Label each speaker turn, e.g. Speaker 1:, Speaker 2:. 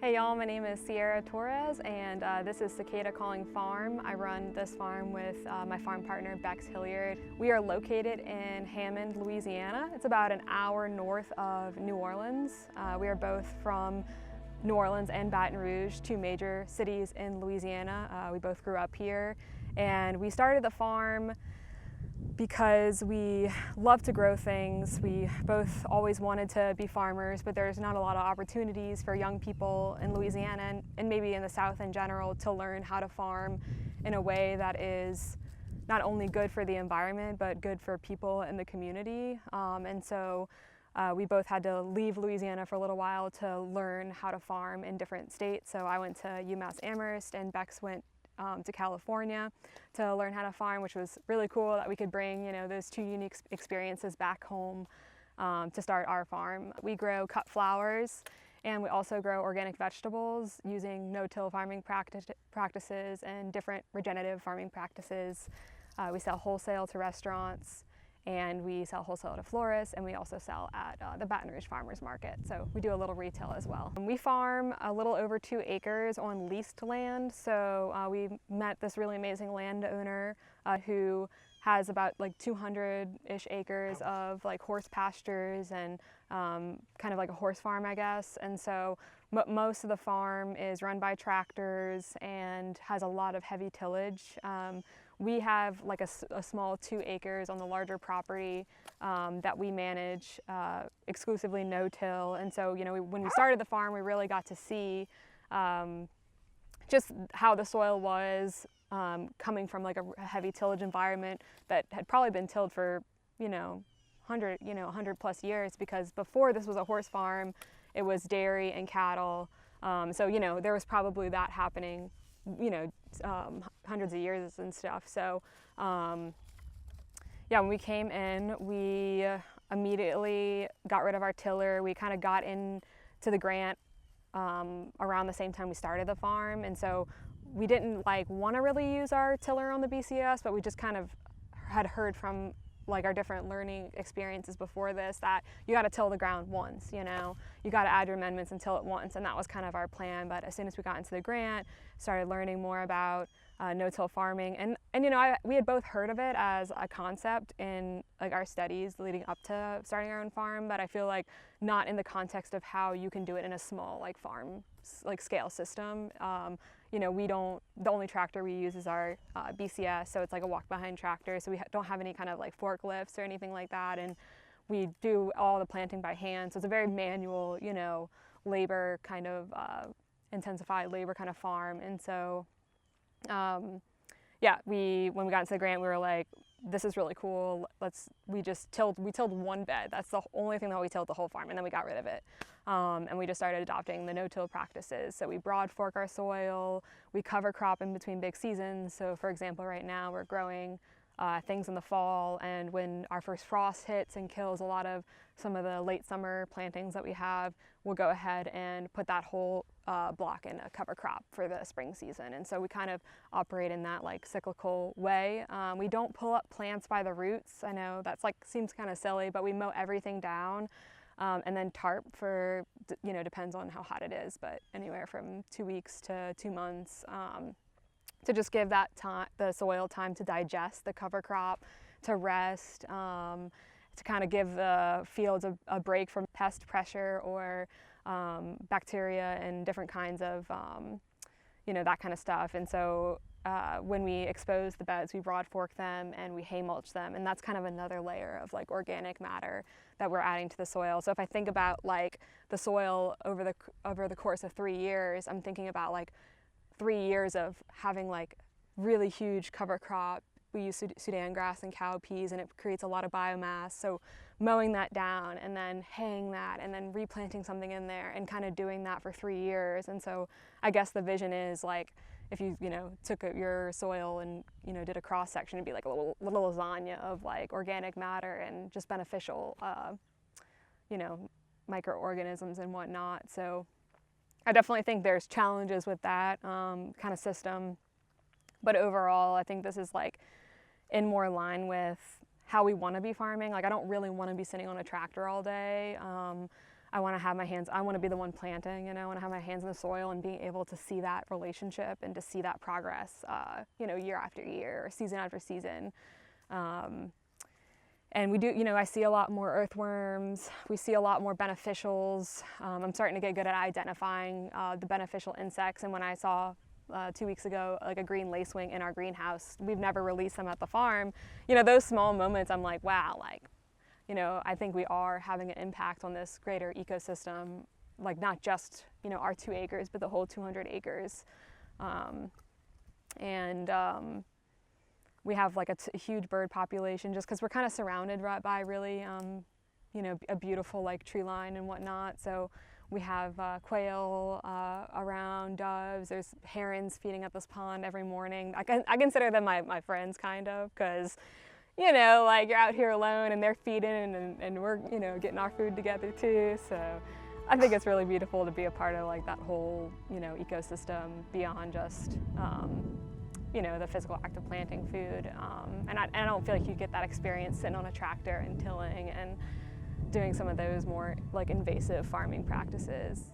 Speaker 1: Hey y'all, my name is Torres and this is Cicada Calling Farm. I run this farm with my farm partner Becks Hilliard. We are located in Hammond, Louisiana. It's about an hour north of New Orleans. We are both from New Orleans and Baton Rouge, two major cities in Louisiana. We both grew up here, and we started the farm because we love to grow things. We both always wanted to be farmers, but there's not a lot of opportunities for young people in Louisiana and maybe in the South in general to learn how to farm in a way that is not only good for the environment, but good for people in the community. And so we both had to leave Louisiana for a little while to learn how to farm in different states. So I went to UMass Amherst and Bex went to California to learn how to farm, which was really cool that we could bring, those two unique experiences back home to start our farm. We grow cut flowers and we also grow organic vegetables using no-till farming practices and different regenerative farming practices. We sell wholesale to restaurants, and we sell wholesale to florists, and we also sell at the Baton Rouge Farmers Market. So we do a little retail as well. We farm a little over 2 acres on leased land. So we met this really amazing landowner who has about like 200-ish acres of like horse pastures and kind of like a horse farm, I guess. And so most of the farm is run by tractors and has a lot of heavy tillage. We have like a small 2 acres on the larger property that we manage exclusively no-till. And so, when we started the farm, we really got to see just how the soil was coming from like a heavy tillage environment that had probably been tilled for, 100 plus years, because before this was a horse farm, it was dairy and cattle. So, there was probably that happening, hundreds of years and stuff. So, yeah, when we came in, we immediately got rid of our tiller. We kind of got into the grant around the same time we started the farm. And so we didn't want to really use our tiller on the BCS, but we just kind of had heard from our different learning experiences before this that you got to till the ground once, you got to add your amendments and till it once, and that was kind of our plan. But as soon as we got into the grant, started learning more about no-till farming, and we had both heard of it as a concept in our studies leading up to starting our own farm, but I feel like not in the context of how you can do it in a small farm scale system. The only tractor we use is our BCS, so it's like a walk-behind tractor, so we don't have any kind of forklifts or anything like that, and we do all the planting by hand, so it's a very manual, labor kind of, intensified labor kind of farm. And so, yeah, when we got into the grant, we were like, this is really cool. We tilled 1 bed. That's the only thing that we tilled the whole farm, and then we got rid of it. And we just started adopting the no-till practices. So we broad fork our soil, we cover crop in between big seasons. So for example, right now we're growing things in the fall, and when our first frost hits and kills a lot of some of the late summer plantings that we have, we'll go ahead and put that whole block in a cover crop for the spring season. And so we kind of operate in that cyclical way. We don't pull up plants by the roots. I know that's seems kind of silly, but we mow everything down. And then tarp for, depends on how hot it is, but anywhere from 2 weeks to 2 months, to just give that the soil time to digest the cover crop, to rest, to kind of give the fields a break from pest pressure or bacteria and different kinds of, that kind of stuff. And so when we expose the beds, we broad fork them and we hay mulch them, and that's kind of another layer of organic matter that we're adding to the soil. So if I think about the soil over the course of 3 years, I'm thinking about 3 years of having really huge cover crop. We use Sudan grass and cowpeas, and it creates a lot of biomass. So mowing that down and then haying that and then replanting something in there and kind of doing that for 3 years. And so I guess the vision is if you took your soil and did a cross section, it'd be like a little lasagna of organic matter and just beneficial microorganisms and whatnot. So I definitely think there's challenges with that kind of system, but overall I think this is in more line with how we want to be farming. I don't really want to be sitting on a tractor all day. I want to have my hands, I want to be the one planting, I want to have my hands in the soil and being able to see that relationship and to see that progress, year after year, or season after season. And we do, I see a lot more earthworms, we see a lot more beneficials. I'm starting to get good at identifying the beneficial insects, and when I saw 2 weeks ago, like a green lacewing in our greenhouse, we've never released them at the farm. Those small moments, I'm like, wow, I think we are having an impact on this greater ecosystem, like not just, our 2 acres, but the whole 200 acres. We have like a huge bird population just because we're kind of surrounded by really, a beautiful like tree line and whatnot. So we have quail around, doves, there's herons feeding at this pond every morning. I consider them my friends kind of, because you're out here alone and they're feeding and we're, getting our food together too. So I think it's really beautiful to be a part of like that whole, ecosystem beyond just, the physical act of planting food. And I don't feel like you get that experience sitting on a tractor and tilling and doing some of those more like invasive farming practices.